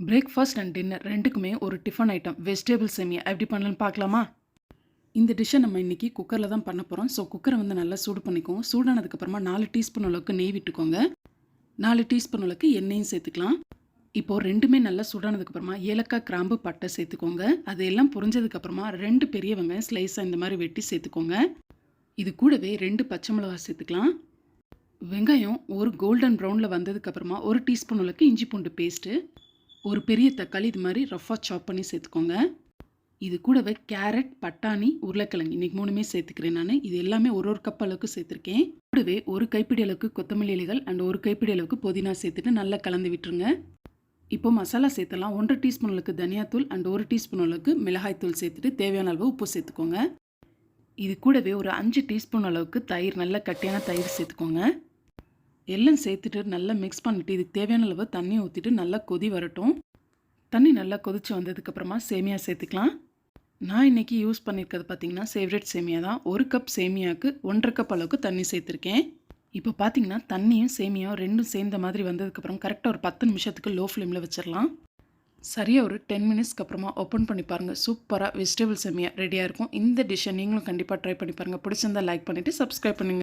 Breakfast and dinner ரெண்டுக்குமே ஒரு tiffin item vegetable சேமியா எப்படி பண்ணலான்னு பார்க்கலாமா? இந்த டிஷ்ஷை நம்ம இன்றைக்கி குக்கரில் தான் பண்ண போகிறோம். ஸோ குக்கரை வந்து நல்லா சூடு பண்ணிக்கோங்க. சூடானதுக்கப்புறமா 4 டீஸ்பூன் அளவுக்கு நெய் விட்டுக்கோங்க. 4 டீஸ்பூன் அளவுக்கு எண்ணெயும் சேர்த்துக்கலாம். இப்போது ரெண்டுமே நல்லா சூடானதுக்கப்புறமா ஏலக்காய், கிராம்பு, பட்டை சேர்த்துக்கோங்க. அது எல்லாம் புரிஞ்சதுக்கப்புறமா 2 பெரிய வெங்காயம் ஸ்லைஸாக இந்த மாதிரி வெட்டி சேர்த்துக்கோங்க. இது கூடவே 2 பச்சை மிளகாய் சேர்த்துக்கலாம். வெங்காயம் ஒரு கோல்டன் ப்ரௌனில் வந்ததுக்கப்புறமா 1 டீஸ்பூன் அளவுக்கு இஞ்சி பூண்டு பேஸ்ட்டு, ஒரு பெரிய தக்காளி இது மாதிரி ரஃபாக சாப் பண்ணி சேர்த்துக்கோங்க. இது கூடவே கேரட், பட்டாணி, உருளைக்கிழங்கு இன்றைக்கி 3மே சேர்த்துக்கிறேன் நான். இது எல்லாமே ஒரு கப் அளவுக்கு சேர்த்துருக்கேன். கூடவே ஒரு கைப்பிடி அளவுக்கு கொத்தமல்லி இலைகள் அண்ட் ஒரு கைப்பிடி அளவுக்கு புதினா சேர்த்துட்டு நல்லா கலந்து விட்டுருங்க. இப்போ மசாலா சேர்த்தலாம். 1 டீஸ்பூன் அளவுக்கு தனியாத்தூள் அண்ட் 1 டீஸ்பூன் அளவுக்கு மிளகாய்த்தூள் சேர்த்துட்டு தேவையான அளவு உப்பு சேர்த்துக்கோங்க. இது கூடவே ஒரு 5 டீஸ்பூன் அளவுக்கு தயிர், நல்ல கட்டியான தயிர் சேர்த்துக்கோங்க. எல்லாம் சேர்த்துட்டு நல்லா மிக்ஸ் பண்ணிவிட்டு இதுக்கு தேவையான அளவு தண்ணி ஊற்றிட்டு நல்லா கொதி வரட்டும். தண்ணி நல்லா கொதித்து வந்ததுக்கப்புறமா சேமியா சேர்த்துக்கலாம். நான் இன்றைக்கி யூஸ் பண்ணியிருக்கிறது பார்த்திங்கன்னா ஃபேவரட் சேமியா தான். 1 கப் சேமியாவுக்கு 1.5 கப் அளவுக்கு தண்ணி சேர்த்துருக்கேன். இப்போ பார்த்திங்கன்னா தண்ணியும் சேமியாவும் ரெண்டும் சேர்ந்த மாதிரி வந்ததுக்கப்புறம் கரெக்டாக ஒரு 10 நிமிஷத்துக்கு லோ ஃப்ளேமில் வச்சிடலாம். சரியாக ஒரு 10 மினிட்ஸ்க்கு அப்புறமா ஓப்பன் பண்ணி பாருங்கள். சூப்பராக வெஜிடபிள் சேமியா ரெடியாக இருக்கும். இந்த டிஷ்ஷை நீங்களும் கண்டிப்பாக ட்ரை பண்ணி பாருங்கள். பிடிச்சிருந்தால் லைக் பண்ணிவிட்டு சப்ஸ்கிரைப் பண்ணுங்கள்.